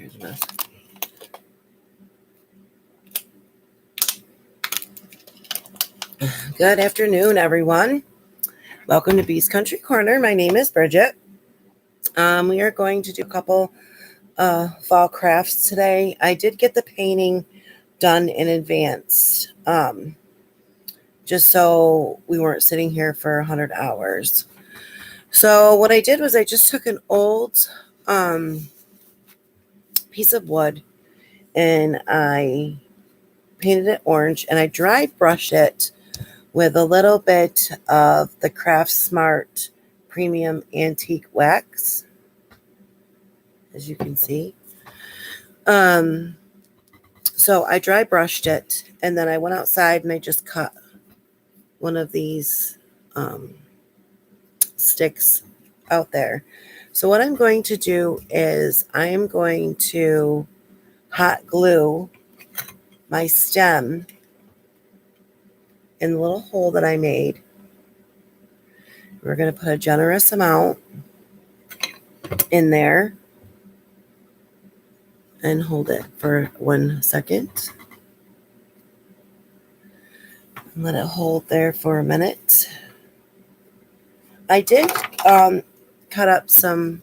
Here's a mess. Good afternoon, everyone. Welcome to Bee's Country Corner. My name is Bridget. We are going to do a couple fall crafts today. I did get the painting done in advance, just so we weren't sitting here for 100 hours. So what I did was I just took an old piece of wood and I painted it orange, and I dry brushed it with a little bit of the Craft Smart Premium Antique Wax, as you can see. So I dry brushed it, and then I went outside and I just cut one of these sticks out there. So what I'm going to do is I am going to hot glue my stem in the little hole that I made. We're going to put a generous amount in there and hold it for 1 second. And let it hold there for a minute. I did cut up some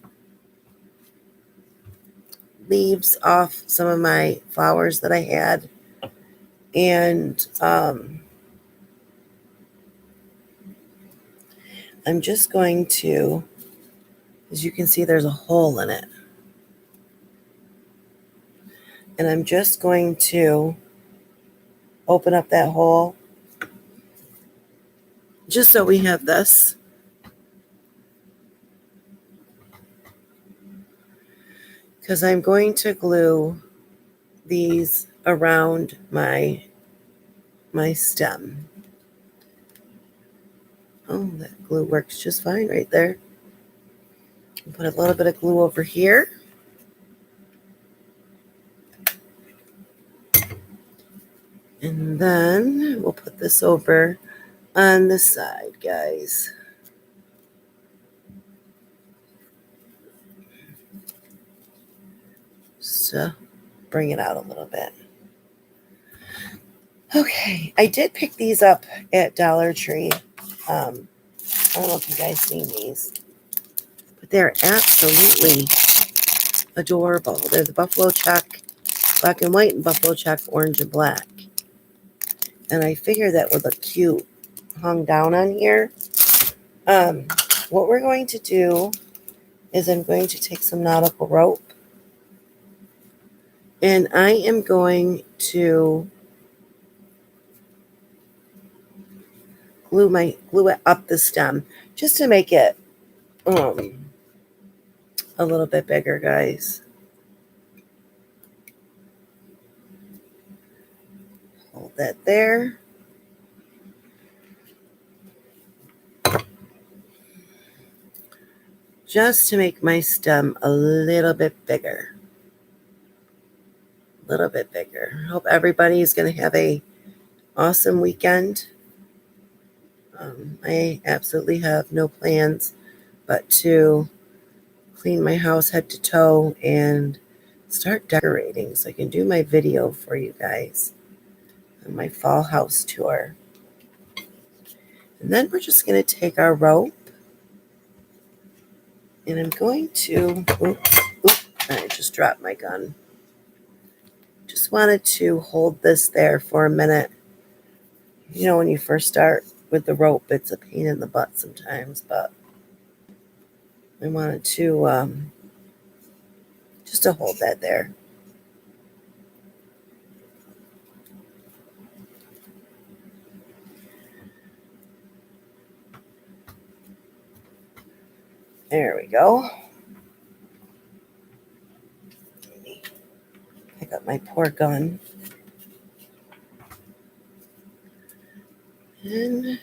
leaves off some of my flowers that I had, and I'm just going to, as you can see, there's a hole in it, and I'm just going to open up that hole just so we have this. Because I'm going to glue these around my stem. Oh, that glue works just fine right there. Put a little bit of glue over here. And then we'll put this over on the side, guys. So bring it out a little bit. Okay, I did pick these up at Dollar Tree. I don't know if you guys seen these, but they're absolutely adorable. They're the buffalo check black and white and buffalo check orange and black. And I figure that would look cute hung down on here. What we're going to do is I'm going to take some nautical rope, and I am going to glue it up the stem just to make it a little bit bigger, guys. Hold that there. Just to make my stem a little bit bigger. A little bit bigger. Hope everybody is going to have a awesome weekend. I absolutely have no plans but to clean my house head to toe and start decorating so I can do my video for you guys on my fall house tour. And then we're just going to take our rope, and I'm going to, I just dropped my gun. Just wanted to hold this there for a minute. You know, when you first start with the rope, it's a pain in the butt sometimes, but I wanted to just to hold that there. There we go. Let me pick up my poor gun. And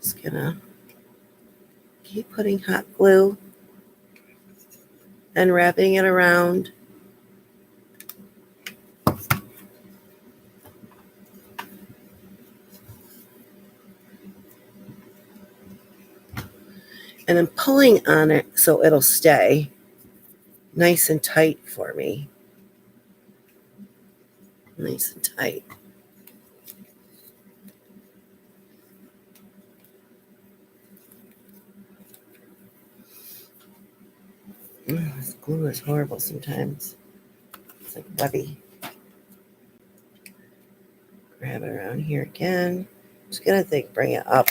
just gonna keep putting hot glue and wrapping it around. And I'm pulling on it so it'll stay nice and tight for me. Nice and tight. This glue is horrible sometimes. It's like webby. Grab it around here again. Just gonna bring it up.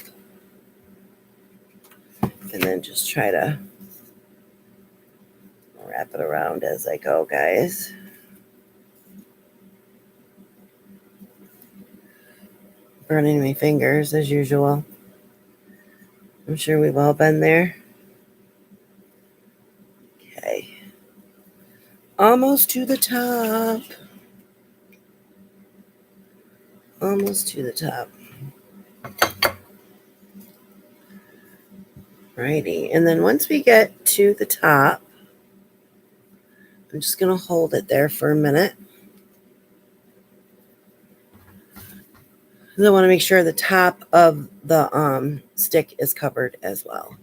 And then just try to wrap it around as I go, guys. Burning my fingers as usual. I'm sure we've all been there. Okay. Almost to the top. Almost to the top. Righty. And then once we get to the top, I'm just going to hold it there for a minute. I want to make sure the top of the stick is covered as well.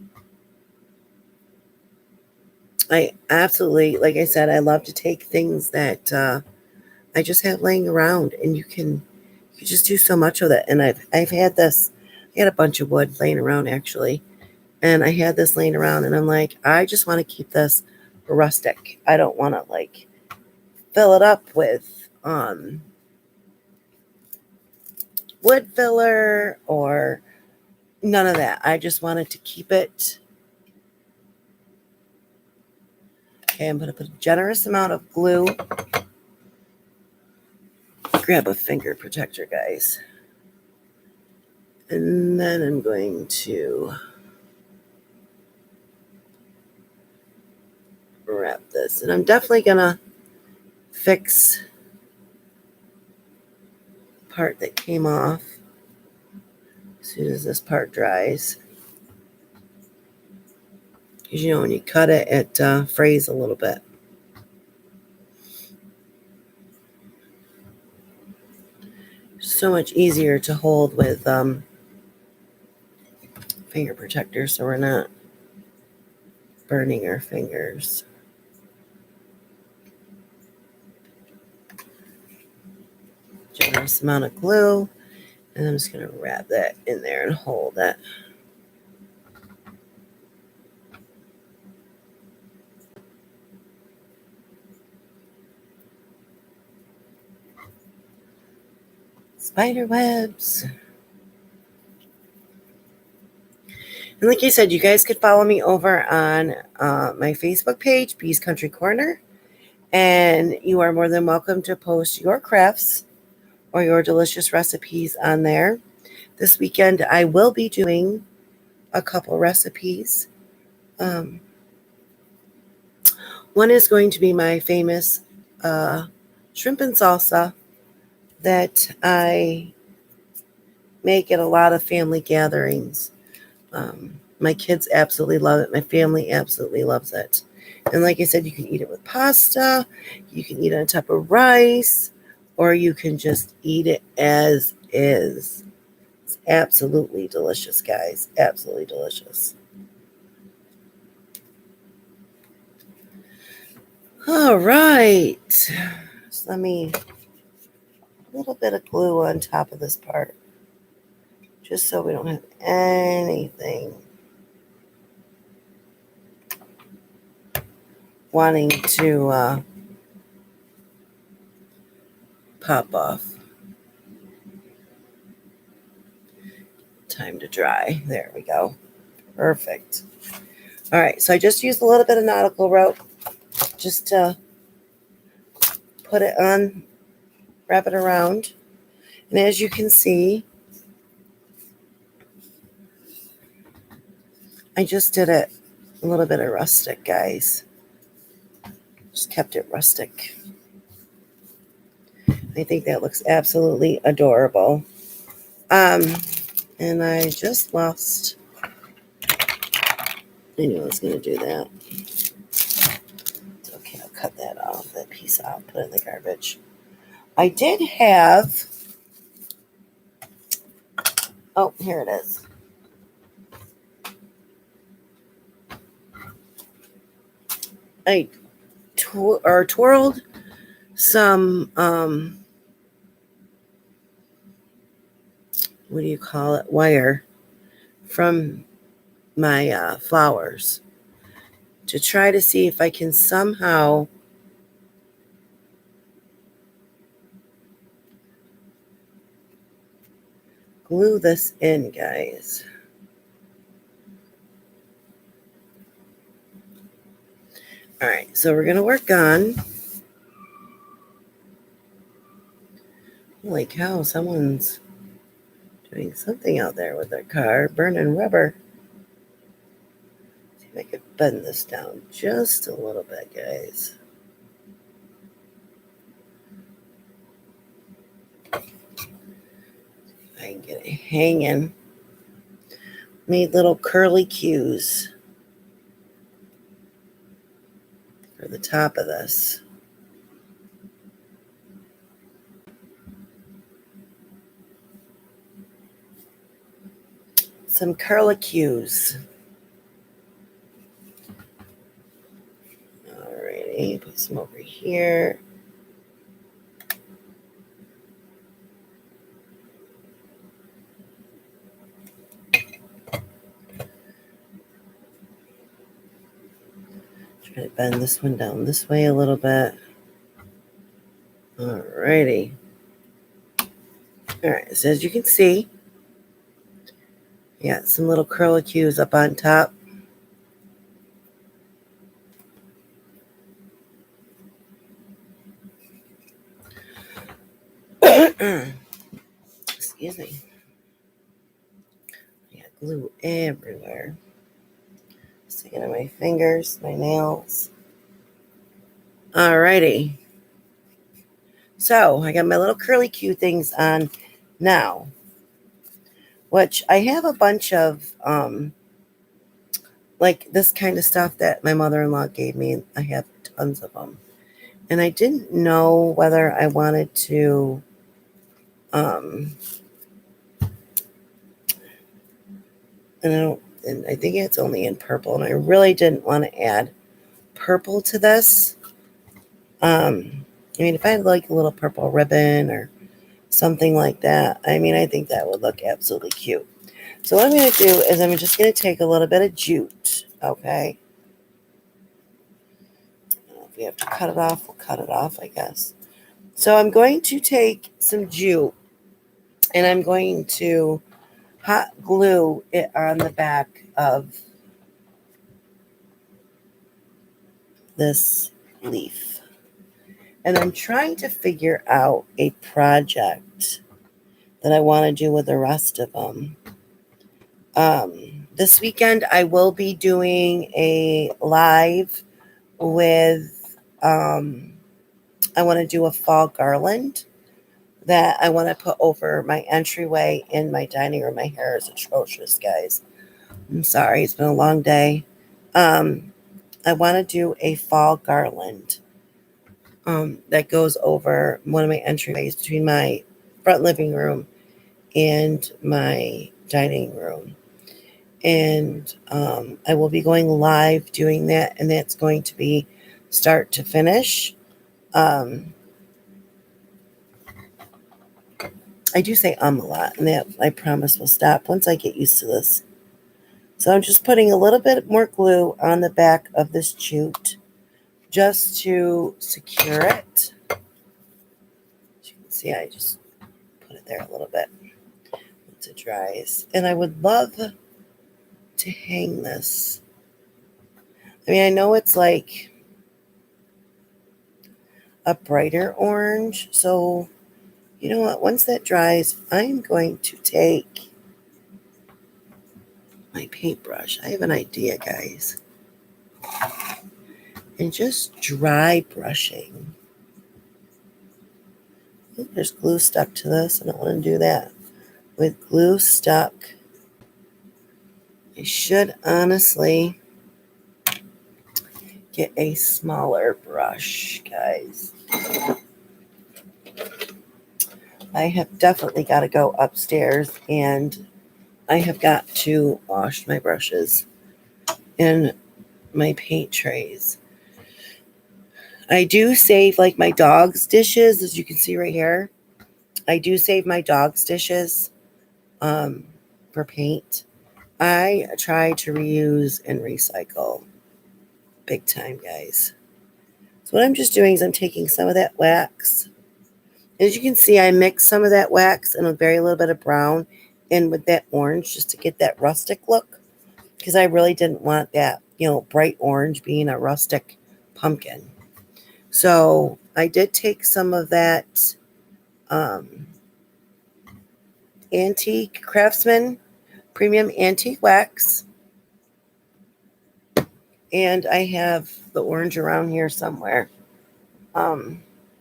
I absolutely, like I said, I love to take things that I just have laying around, and you can just do so much with it. And I've had this, I had a bunch of wood laying around actually, and I had this laying around, and I'm like, I just want to keep this rustic. I don't want to like fill it up with wood filler or none of that. I just wanted to keep it. Okay, I'm going to put a generous amount of glue. Grab a finger protector, guys. And then I'm going to wrap this. And I'm definitely going to fix the part that came off as soon as this part dries. Because, you know, when you cut it, it frays a little bit. So much easier to hold with finger protectors so we're not burning our fingers. Generous amount of glue, and I'm just going to wrap that in there and hold it. Spider webs. And like I said, you guys could follow me over on my Facebook page, Bee's Country Corner. And you are more than welcome to post your crafts or your delicious recipes on there. This weekend, I will be doing a couple recipes. One is going to be my famous shrimp and salsa that I make at a lot of family gatherings. My kids absolutely love it. My family absolutely loves it. And like I said, you can eat it with pasta, you can eat it on top of rice, or you can just eat it as is. It's absolutely delicious, guys. Absolutely delicious. All right. So let me, a little bit of glue on top of this part, just so we don't have anything wanting to pop off. Time to dry. There we go. Perfect. All right, so I just used a little bit of nautical rope just to put it on, wrap it around. And as you can see, I just did it a little bit of rustic, guys. Just kept it rustic. I think that looks absolutely adorable. And I just lost, I knew I was going to do that. It's okay, I'll cut that off, that piece off, put it in the garbage. I did have, oh, here it is. I twirled some, what do you call it, wire from my flowers to try to see if I can somehow glue this in, guys. All right, so we're going to work on, holy cow, someone's doing something out there with their car, burning rubber. See if I can bend this down just a little bit, guys. I can get it hanging. Made little curly cues for the top of this. Some curlicues. Alrighty, put some over here. Try to bend this one down this way a little bit. Alrighty. Alright, so as you can see, got some little curlicues up on top. Excuse me. I got glue everywhere. Sticking on my fingers, my nails. Alrighty. So I got my little curlicue things on now, which I have a bunch of like this kind of stuff that my mother-in-law gave me. I have tons of them. And I didn't know whether I wanted to and I think it's only in purple, and I really didn't want to add purple to this. I mean, if I had like a little purple ribbon or something like that, I mean, I think that would look absolutely cute. So what I'm going to do is I'm just going to take a little bit of jute, okay? If we have to cut it off, we'll cut it off, I guess. So I'm going to take some jute, and I'm going to hot glue it on the back of this leaf. And I'm trying to figure out a project that I want to do with the rest of them. This weekend, I will be doing a live with, I want to do a fall garland that I want to put over my entryway in my dining room. My hair is atrocious, guys. I'm sorry. It's been a long day. I want to do a fall garland that goes over one of my entryways between my front living room and my dining room. And I will be going live doing that, and that's going to be start to finish. I do say a lot, and that I promise will stop once I get used to this. So I'm just putting a little bit more glue on the back of this jute just to secure it. As you can see, I just put it there a little bit once it dries. And I would love to hang this. I mean, I know it's like a brighter orange, so you know what? Once that dries, I'm going to take my paintbrush. I have an idea, guys. And just dry brushing. Ooh, there's glue stuck to this. I don't want to do that. With glue stuck, I should honestly get a smaller brush, guys. I have definitely got to go upstairs, and I have got to wash my brushes and my paint trays. I do save like my dog's dishes, as you can see right here. I do save my dog's dishes um, for paint. I try to reuse and recycle big time, guys. So what I'm just doing is I'm taking some of that wax. As you can see, I mixed some of that wax and a very little bit of brown in with that orange just to get that rustic look, because I really didn't want that, bright orange being a rustic pumpkin. So I did take some of that um, antique craftsman premium antique wax, and I have the orange around here somewhere. I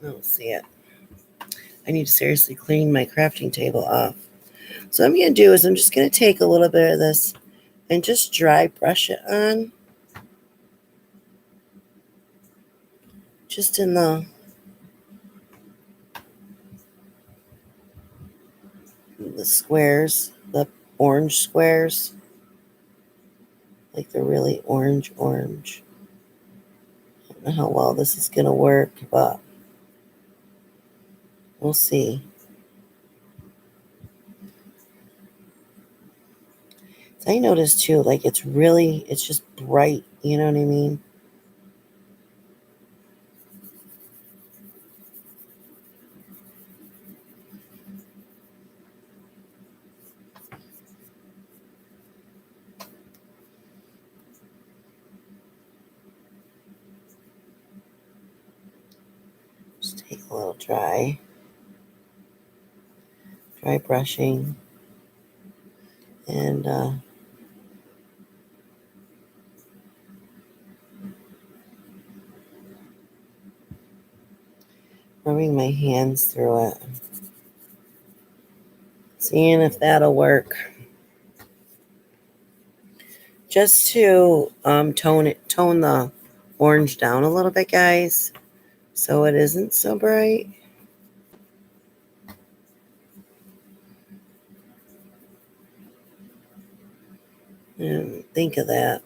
don't see it. I need to seriously clean my crafting table off. So what I'm going to do is I'm just going to take a little bit of this and just dry brush it on, just in the squares, the orange squares, like the really orange. I don't know how well this is going to work, but we'll see. So I noticed too, like it's just bright, you know what I mean? Just take a little dry brushing, and rubbing my hands through it, seeing if that'll work. Just to tone the orange down a little bit, guys, so it isn't so bright. And think of that.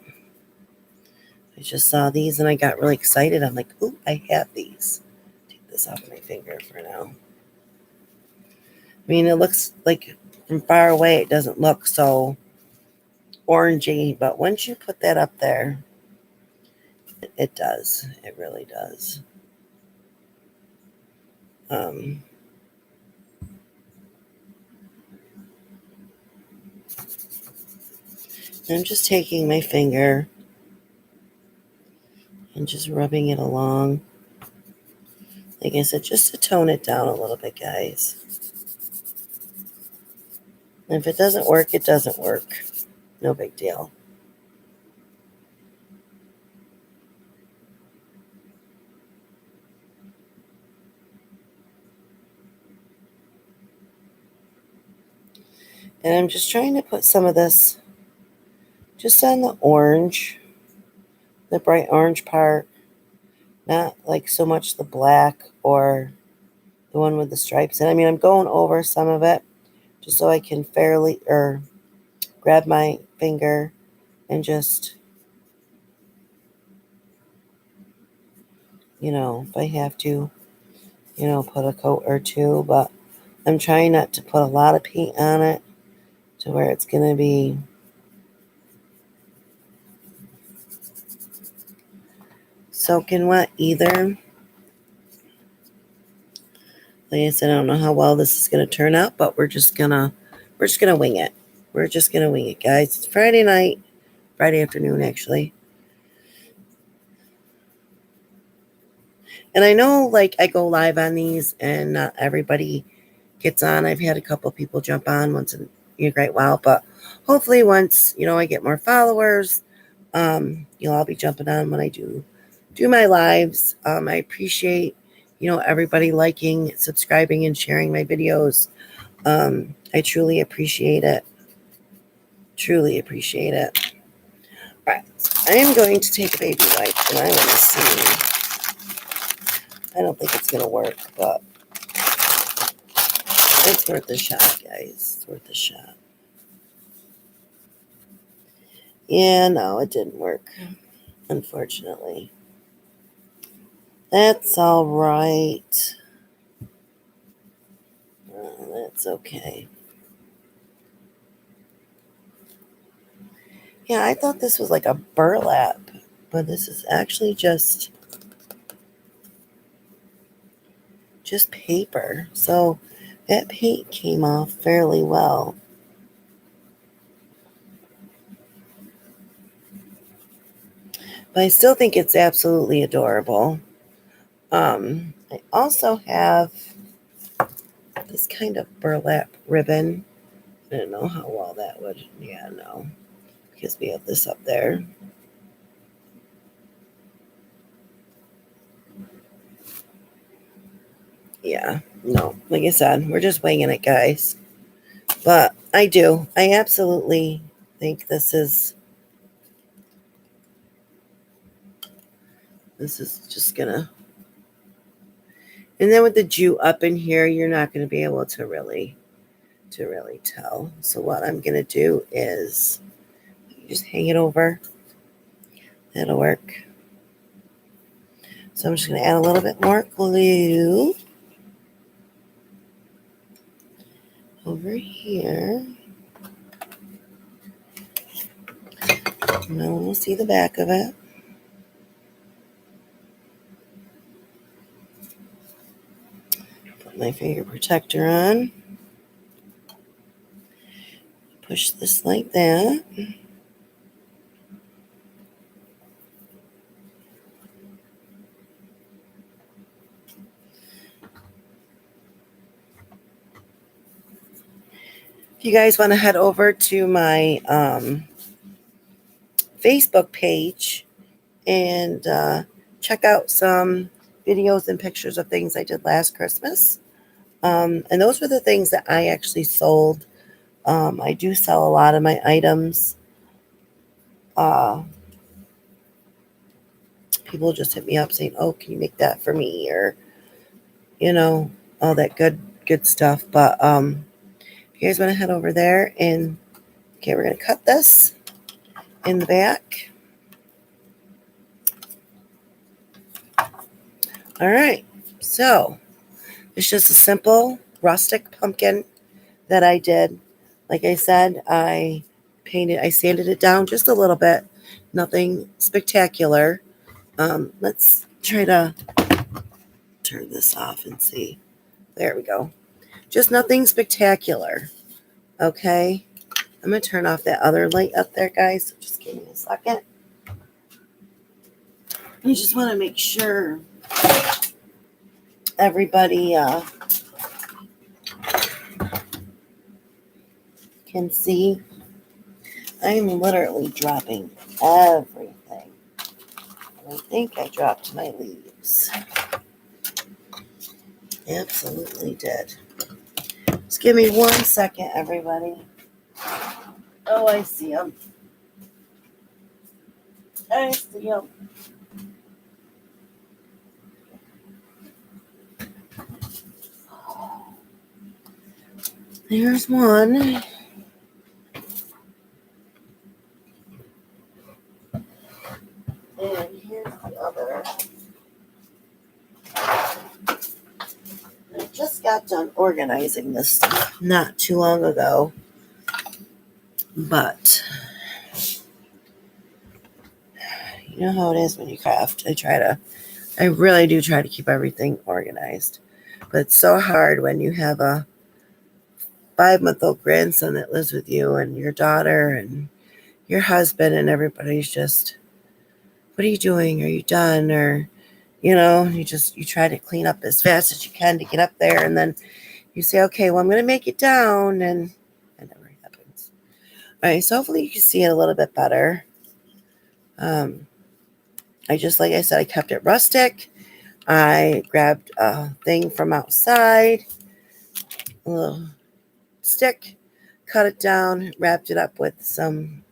I just saw these and I got really excited. I'm like, ooh, I have these. Take this off my finger for now. I mean, it looks like from far away, it doesn't look so orangey, but once you put that up there, it does. It really does. Um, I'm just taking my finger and just rubbing it along. Like I said, just to tone it down a little bit, guys. And if it doesn't work, it doesn't work. No big deal. And I'm just trying to put some of this just on the orange, the bright orange part, not like so much the black or the one with the stripes. And I mean, I'm going over some of it just so I can grab my finger and just, if I have to, put a coat or two, but I'm trying not to put a lot of paint on it to where it's going to be soaking wet either. Like I said, I don't know how well this is going to turn out, but we're just gonna wing it. We're just gonna wing it, guys. It's Friday night, Friday afternoon, actually. And I know, like, I go live on these, and not everybody gets on. I've had a couple people jump on once in a great while, but hopefully, once I get more followers, you'll all be jumping on when I do my lives. I appreciate everybody liking, subscribing, and sharing my videos. I truly appreciate it. Truly appreciate it. All right, I am going to take a baby wipe, and I want to see. I don't think it's going to work, but it's worth a shot, guys. It's worth a shot. Yeah, no, it didn't work, unfortunately. That's all right. That's okay. Yeah, I thought this was like a burlap, but this is actually just paper. So that paint came off fairly well. But I still think it's absolutely adorable. I also have this kind of burlap ribbon. I don't know how well that would, yeah, no, because we have this up there. Yeah, no, like I said, we're just winging it, guys. But I absolutely think this is just gonna, and then with the Jew up in here, you're not gonna be able to really tell. So what I'm gonna do is just hang it over. That'll work. So I'm just gonna add a little bit more glue over here. No one will see the back of it. Put my finger protector on. Push this like that. If you guys want to head over to my Facebook page and check out some videos and pictures of things I did last Christmas. And those were the things that I actually sold. I do sell a lot of my items. People just hit me up saying, "Oh, can you make that for me?" Or all that good stuff. But if you guys want to head over there and okay, we're gonna cut this in the back. All right, so it's just a simple rustic pumpkin that I did. Like I said, I sanded it down just a little bit, nothing spectacular. Let's try to turn this off and see. There we go. Just nothing spectacular. Okay. I'm going to turn off that other light up there, guys. So just give me a second. I just want to make sure everybody can see. I'm literally dropping everything. I think I dropped my leaves. Absolutely did. Just give me 1 second, everybody. Oh, I see them. I see them. There's one. And here's the other. I just got done organizing this stuff not too long ago. But you know how it is when you craft. I really do try to keep everything organized. But it's so hard when you have a 5-month-old grandson that lives with you and your daughter and your husband and everybody's just, what are you doing? Are you done? Or, you try to clean up as fast as you can to get up there. And then you say, okay, well, I'm going to make it down. And it never happens. All right. So hopefully you can see it a little bit better. Like I said, I kept it rustic. I grabbed a thing from outside, a little stick, cut it down, wrapped it up with some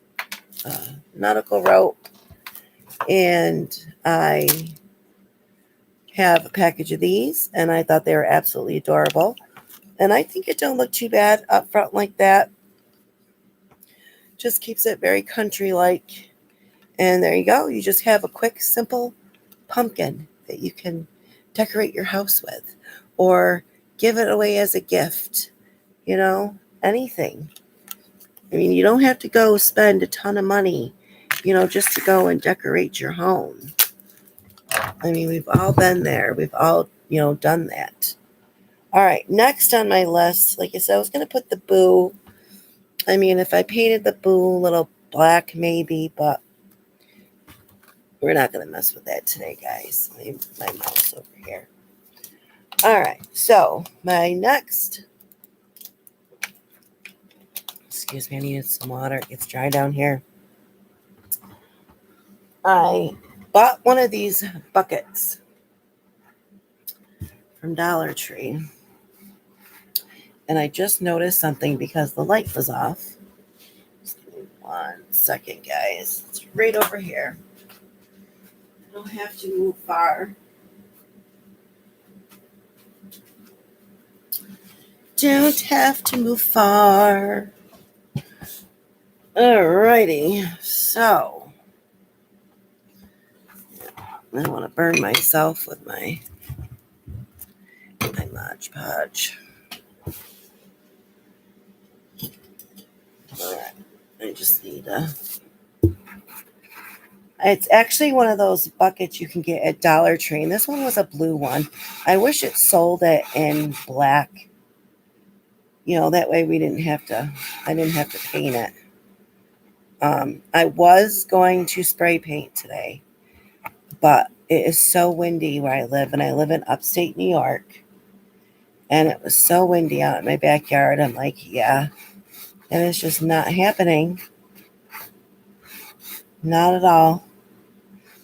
nautical rope, and I have a package of these, and I thought they were absolutely adorable. And I think it don't look too bad up front like that. Just keeps it very country-like. And there you go. You just have a quick, simple pumpkin that you can decorate your house with, or give it away as a gift, anything. I mean, you don't have to go spend a ton of money, just to go and decorate your home. I mean, we've all been there. We've all, done that. All right, next on my list, like I said, I was going to put the boo. I mean, if I painted the boo a little black, maybe, but we're not going to mess with that today, guys. My mouse over here. All right, so my next, excuse me, I needed some water. It gets dry down here. I bought one of these buckets from Dollar Tree. And I just noticed something because the light was off. Just give me 1 second, guys. It's right over here. I don't have to move far. Don't have to move far. Alrighty. So, I don't want to burn myself with my Mod Podge. Alright. I just need it's actually one of those buckets you can get at Dollar Tree. And this one was a blue one. I wish it sold it in black. That way I didn't have to paint it. I was going to spray paint today, but it is so windy where I live, and I live in upstate New York, and it was so windy out in my backyard. I'm like, yeah, and it's just not happening. Not at all.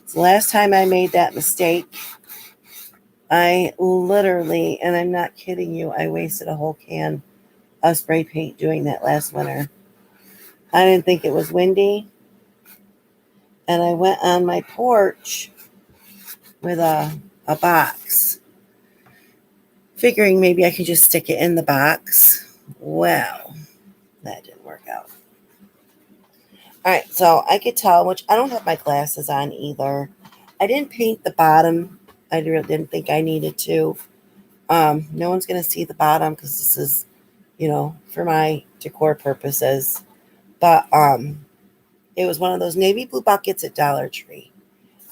It's the last time I made that mistake. I literally, and I'm not kidding you, I wasted a whole can of spray paint doing that last winter. I didn't think it was windy, and I went on my porch with a box, figuring maybe I could just stick it in the box. Well, that didn't work out. All right, so I could tell, which I don't have my glasses on either. I didn't paint the bottom. I really didn't think I needed to. No one's going to see the bottom because this is, for my decor purposes. But it was one of those navy blue buckets at Dollar Tree.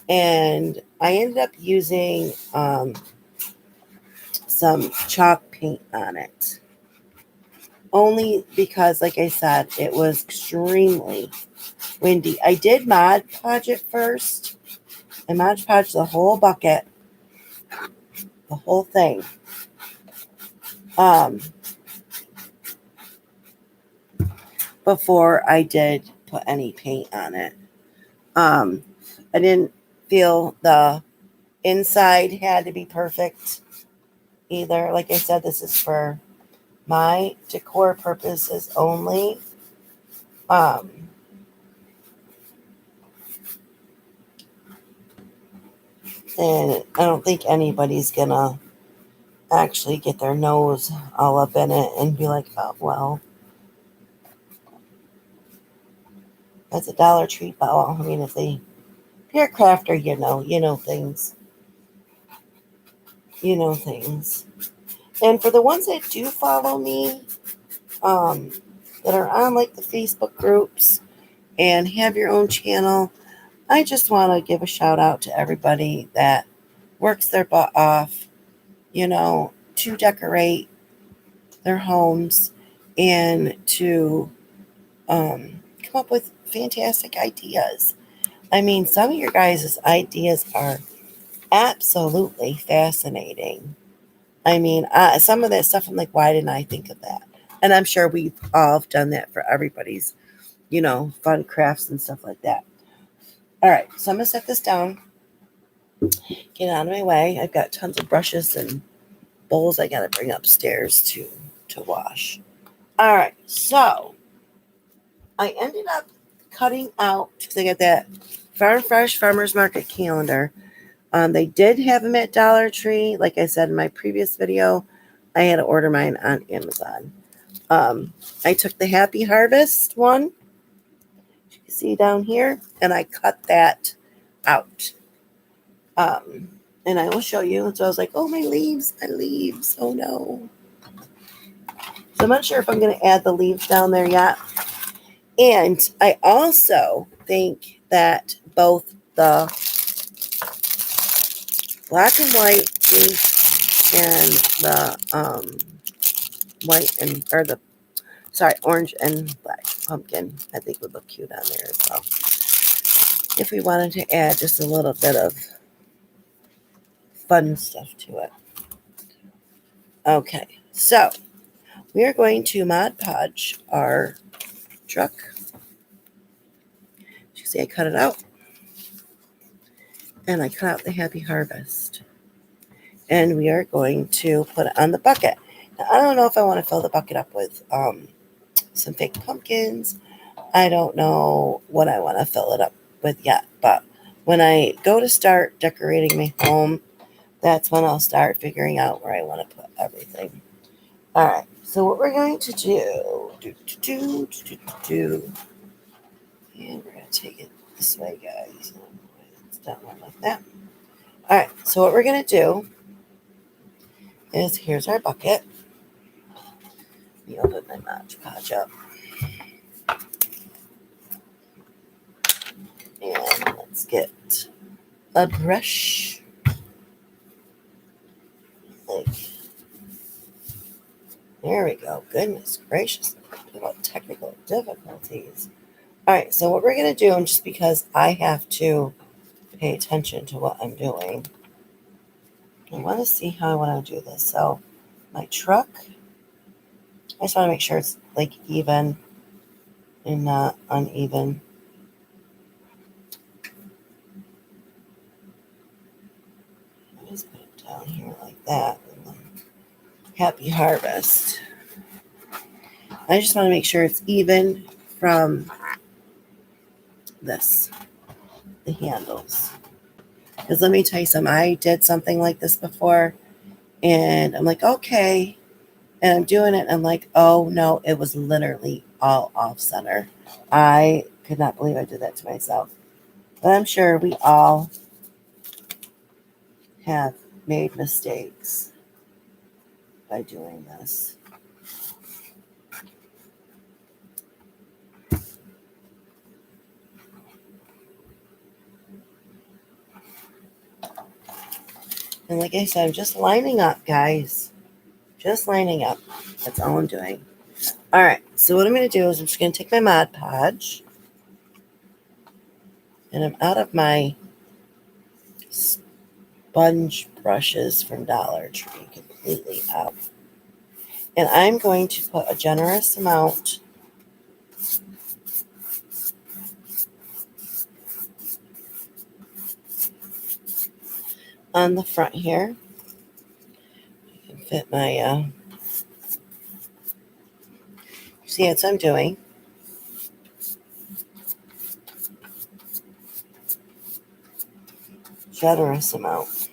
And I ended up using some chalk paint on it. Only because, like I said, it was extremely windy. I did Mod Podge it first. I Mod Podged the whole bucket. The whole thing. Before I did put any paint on it. I didn't feel the inside had to be perfect either. Like I said, this is for my decor purposes only. And I don't think anybody's gonna actually get their nose all up in it and be like, oh, well, that's a Dollar Tree. But, well, I mean, if you're a crafter, you know things. You know things. And for the ones that do follow me, that are on like the Facebook groups and have your own channel, I just want to give a shout out to everybody that works their butt off, to decorate their homes and to come up with fantastic ideas. I mean, some of your guys' ideas are absolutely fascinating. I mean, some of that stuff, I'm like, why didn't I think of that? And I'm sure we've all done that for everybody's, fun crafts and stuff like that. All right, so I'm going to set this down. Get out of my way. I've got tons of brushes and bowls I got to bring upstairs to wash. All right, so I ended up cutting out, because I got that Farm Fresh Farmers Market calendar. They did have them at Dollar Tree. Like I said in my previous video, I had to order mine on Amazon. I took the Happy Harvest one, you can see down here, and I cut that out. And I will show you. So I was like, oh, my leaves. Oh, no. So I'm not sure if I'm going to add the leaves down there yet. And I also think that both the black and white leaf and the white and, or the, sorry, orange and black pumpkin, I think would look cute on there as well. If we wanted to add just a little bit of fun stuff to it. Okay, so we are going to Mod Podge our truck. As you see, I cut it out. And I cut out the Happy Harvest. And we are going to put it on the bucket. Now, I don't know if I want to fill the bucket up with some fake pumpkins. I don't know what I want to fill it up with yet. But when I go to start decorating my home, that's when I'll start figuring out where I want to put everything. All right. So what we're going to do, and we're going to take it this way, guys. It's done like that. All right. So what we're going to do is, here's our bucket. Let me open my Mod Podge up. And let's get a brush. Like, there we go. Goodness gracious. Talk about technical difficulties. All right, so what we're going to do, and just because I have to pay attention to what I'm doing, I want to see how I want to do this. So my truck, I just want to make sure it's like even and not uneven. I just put it down here like that. And then Happy Harvest. I just want to make sure it's even from this, the handles. Because let me tell you something, I did something like this before, and I'm like, okay, and I'm doing it, and I'm like, oh no, it was literally all off center. I could not believe I did that to myself. But I'm sure we all have made mistakes by doing this. And like I said, I'm just lining up, guys. Just lining up. That's all I'm doing. All right. So what I'm going to do is I'm just going to take my Mod Podge. And I'm out of my sponge brushes from Dollar Tree. Completely out. And I'm going to put a generous amount on the front here. I can fit my, see, that's what I'm doing. Generous amount.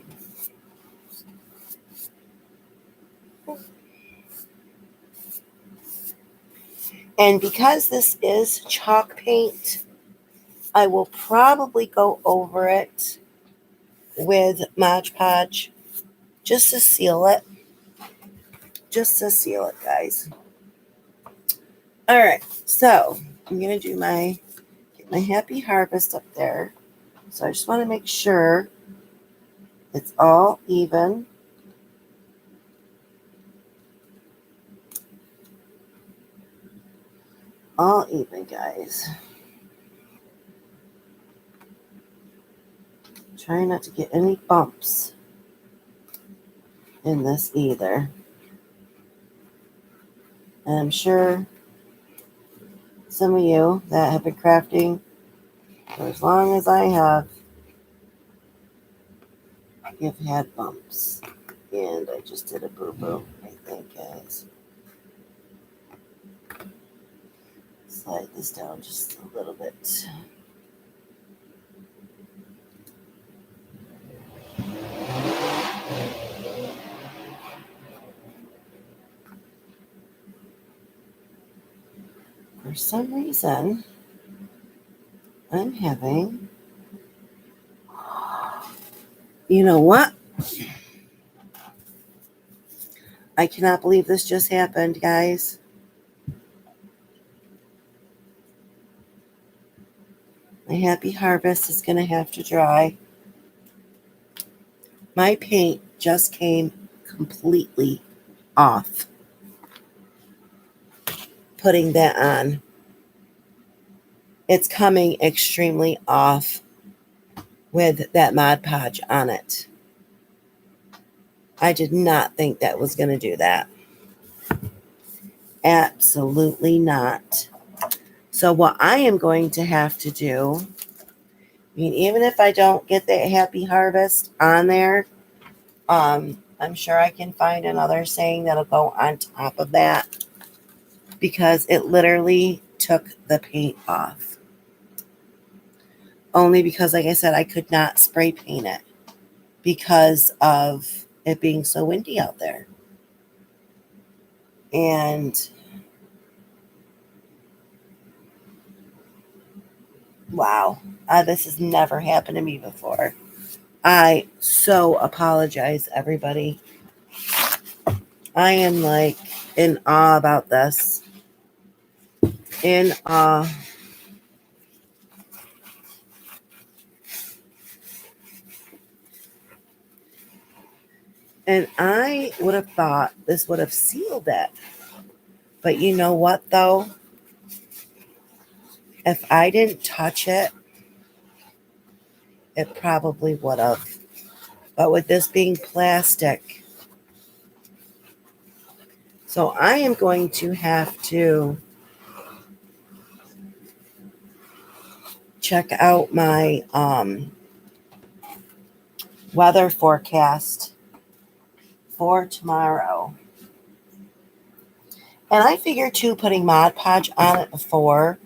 And because this is chalk paint, I will probably go over it with Mod Podge just to seal it. Just to seal it, guys. All right, so I'm going to do get my Happy Harvest up there. So I just want to make sure it's all even. All even, guys. Trying not to get any bumps in this either. And I'm sure some of you that have been crafting for as long as I have had bumps. And I just did a boo-boo, I think, guys. Slide this down just a little bit. For some reason, I'm having, you know what? I cannot believe this just happened, guys. My Happy Harvest is going to have to dry. My paint just came completely off putting that on. It's coming extremely off with that Mod Podge on it. I did not think that was going to do that. Absolutely not. So what I am going to have to do, I mean, even if I don't get that Happy Harvest on there, I'm sure I can find another saying that'll go on top of that, because it literally took the paint off. Only because, like I said, I could not spray paint it because of it being so windy out there. And wow, this has never happened to me before. I so apologize, everybody. I am like in awe about this. In awe. And I would have thought this would have sealed it. But you know what, though? If I didn't touch it, it probably would have. But with this being plastic, so I am going to have to check out my weather forecast for tomorrow. And I figure too, putting Mod Podge on it before,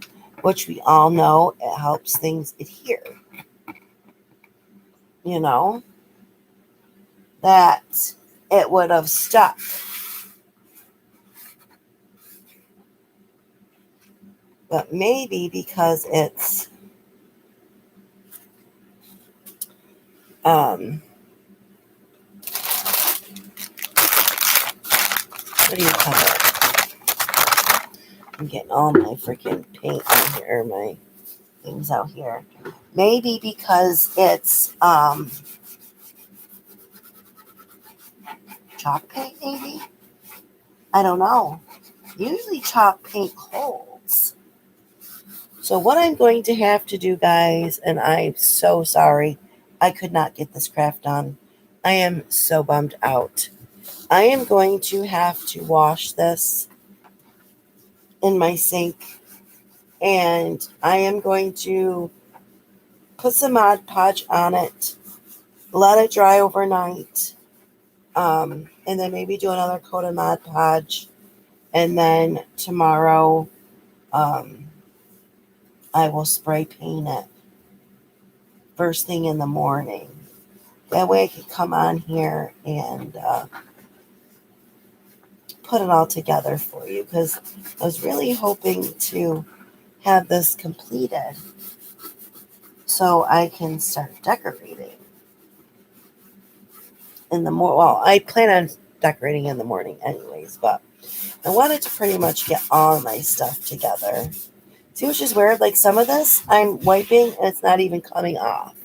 which we all know it helps things adhere. You know, that it would have stuck. But maybe because it's what do you call it? I'm getting all my freaking paint on here, my things out here. Maybe because it's chalk paint, maybe? I don't know. Usually chalk paint holds. So what I'm going to have to do, guys, and I'm so sorry I could not get this craft done. I am so bummed out. I am going to have to wash this in my sink, and I am going to put some Mod Podge on it, let it dry overnight, and then maybe do another coat of Mod Podge, and then tomorrow I will spray paint it first thing in the morning. That way I could come on here and put it all together for you, because I was really hoping to have this completed so I can start decorating in the morning. Well, I plan on decorating in the morning anyways, but I wanted to pretty much get all my stuff together. See, which is weird, like some of this I'm wiping and it's not even coming off.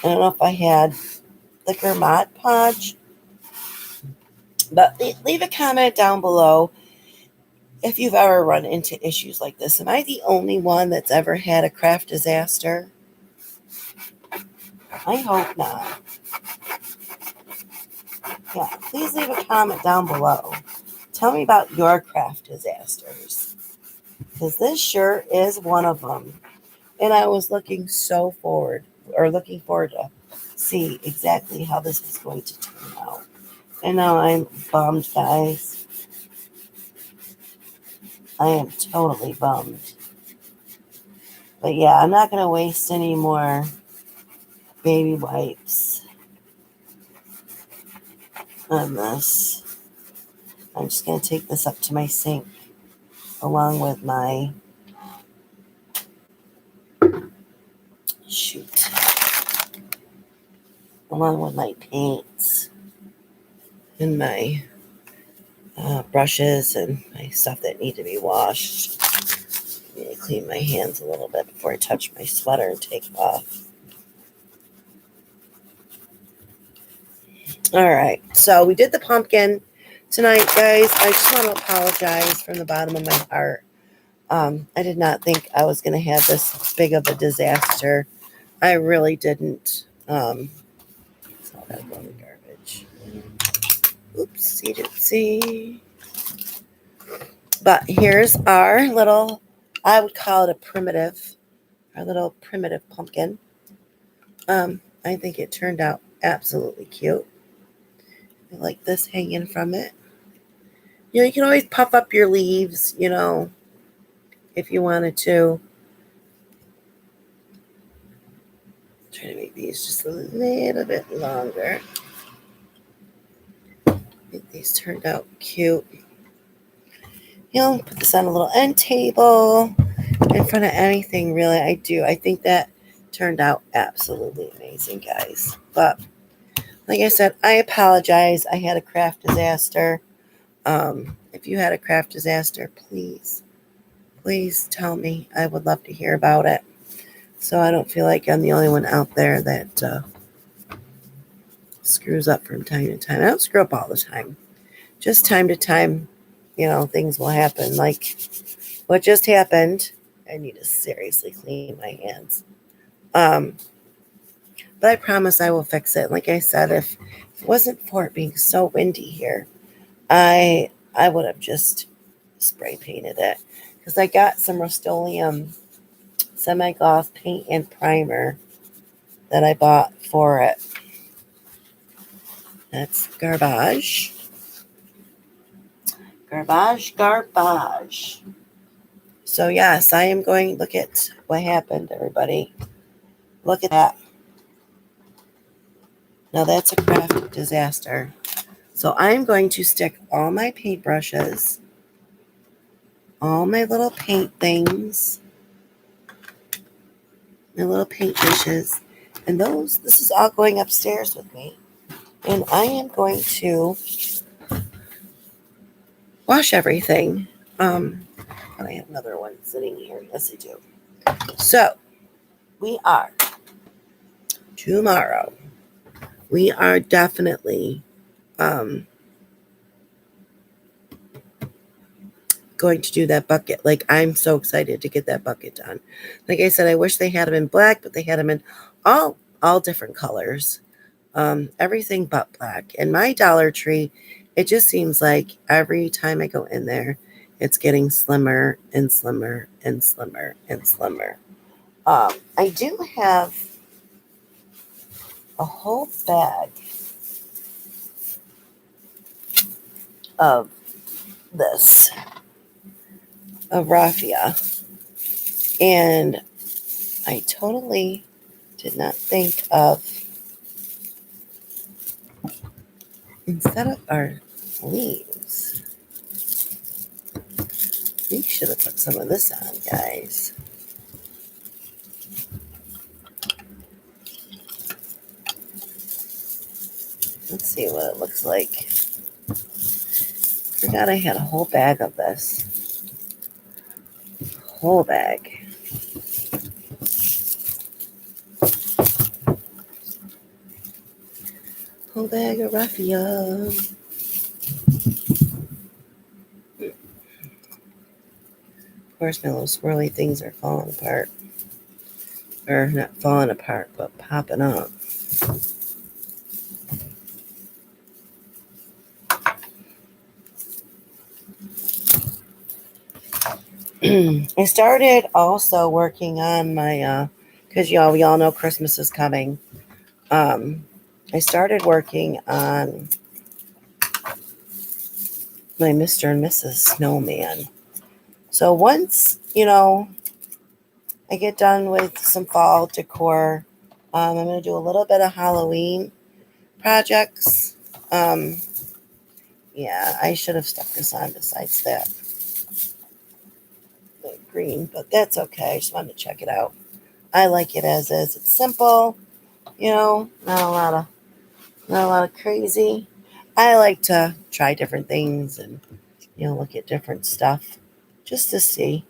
I don't know if I had thicker Mod Podge, but leave a comment down below if you've ever run into issues like this. Am I the only one that's ever had a craft disaster? I hope not. Yeah, please leave a comment down below. Tell me about your craft disasters, because this sure is one of them. And I was looking forward to see exactly how this was going to turn out. And now I'm bummed, guys. I am totally bummed. But yeah, I'm not going to waste any more baby wipes on this. I'm just going to take this up to my sink along with my shoot. along with my paints and my brushes and my stuff that need to be washed. I need to clean my hands a little bit before I touch my sweater and take it off. All right, so we did the pumpkin tonight, guys. I just want to apologize from the bottom of my heart. I did not think I was going to have this big of a disaster. I really didn't. It's all that going in garbage. Oopsie doopsie. But here's our little, I would call it our little primitive pumpkin. I think it turned out absolutely cute. I like this hanging from it. You can always puff up your leaves, if you wanted to. Try to make these just a little bit longer. I think these turned out cute. Put this on a little end table in front of anything, really. I think that turned out absolutely amazing, guys. But like I said, I apologize. I had a craft disaster. If you had a craft disaster, please tell me. I would love to hear about it. So I don't feel like I'm the only one out there that screws up from time to time. I don't screw up all the time. Just time to time, things will happen. Like what just happened. I need to seriously clean my hands. But I promise I will fix it. Like I said, if it wasn't for it being so windy here, I would have just spray painted it. Because I got some Rust-Oleum semi-gloss paint and primer that I bought for it. That's garbage. Garbage. So yes, I am going, look at what happened, everybody. Look at that. Now that's a craft disaster. So I'm going to stick all my paintbrushes, all my little paint things, my little paint dishes, and this is all going upstairs with me. And I am going to wash everything. I have another one sitting here. Yes, I do. So tomorrow, we are definitely going to do that bucket. Like, I'm so excited to get that bucket done. Like I said, I wish they had them in black, but they had them in all different colors. Everything but black. And my Dollar Tree, it just seems like every time I go in there, it's getting slimmer and slimmer and slimmer and slimmer. I do have a whole bag of this, of raffia, and I totally did not think of, instead of our leaves, we should have put some of this on, guys. Let's see what it looks like. Forgot I had a whole bag of this. Whole bag. Whole bag of raffia. Of course, my little swirly things are falling apart. Or not falling apart, but popping up. I started also working on my, because we all know Christmas is coming. I started working on my Mr. and Mrs. Snowman. So once, I get done with some fall decor, I'm going to do a little bit of Halloween projects. Yeah, I should have stuck this on besides that. The green, but that's okay. I just wanted to check it out. I like it as is. It's simple, not a lot of Not a lot of crazy. I like to try different things and, look at different stuff just to see.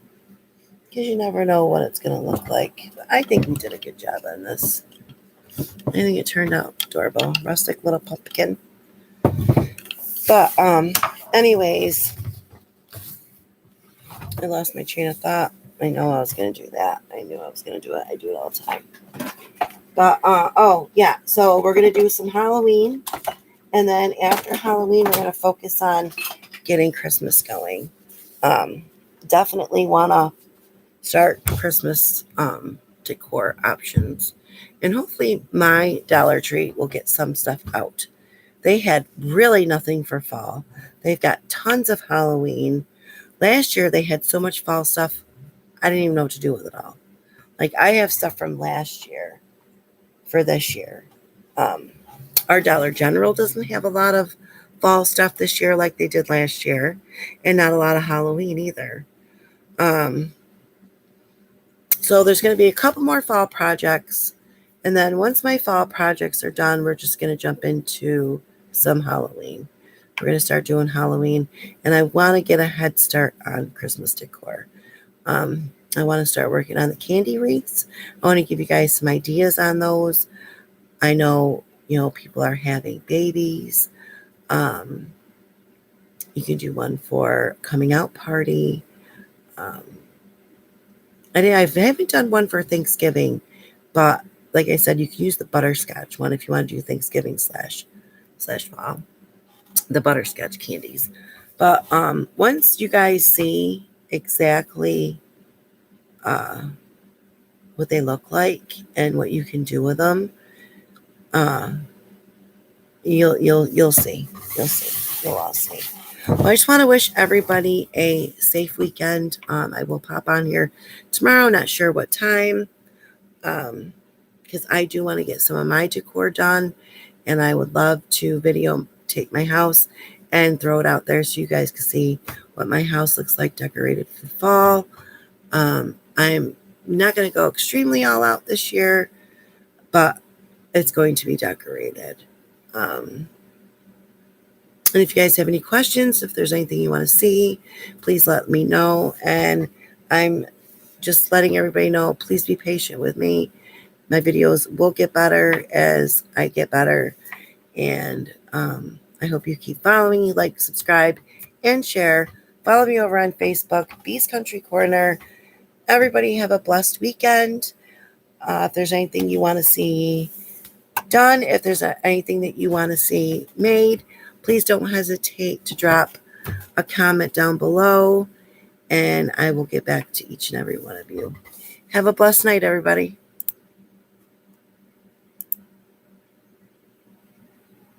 Because you never know what it's going to look like. But I think we did a good job on this. I think it turned out adorable. Rustic little pumpkin. But, anyways, I lost my train of thought. I know I was going to do that. I knew I was going to do it. I do it all the time. But, oh, yeah. So we're going to do some Halloween. And then after Halloween, we're going to focus on getting Christmas going. Definitely want to start Christmas decor options. And hopefully my Dollar Tree will get some stuff out. They had really nothing for fall. They've got tons of Halloween. Last year they had so much fall stuff, I didn't even know what to do with it all. Like I have stuff from last year for this year. Um, our Dollar General doesn't have a lot of fall stuff this year like they did last year, and not a lot of Halloween either. So there's going to be a couple more fall projects. And then once my fall projects are done, we're just going to jump into some Halloween. We're going to start doing Halloween. And I want to get a head start on Christmas decor. I want to start working on the candy wreaths. I want to give you guys some ideas on those. I know, people are having babies. You can do one for coming out party. I haven't done one for Thanksgiving, but like I said, you can use the butterscotch one if you want to do Thanksgiving slash fall, the butterscotch candies. But once you guys see exactly what they look like and what you can do with them, you'll see. You'll all see. Well, I just want to wish everybody a safe weekend. I will pop on here tomorrow, not sure what time, because I do want to get some of my decor done, and I would love to take my house and throw it out there so you guys can see what my house looks like decorated for fall. I'm not going to go extremely all out this year, but it's going to be decorated. And if you guys have any questions, if there's anything you want to see, please let me know. And I'm just letting everybody know, please be patient with me. My videos will get better as I get better. And I hope you keep following me, like, subscribe, and share. Follow me over on Facebook, Bee's Country Corner. Everybody have a blessed weekend. If there's anything you want to see done, if there's anything that you want to see made, please don't hesitate to drop a comment down below, and I will get back to each and every one of you. Have a blessed night, everybody.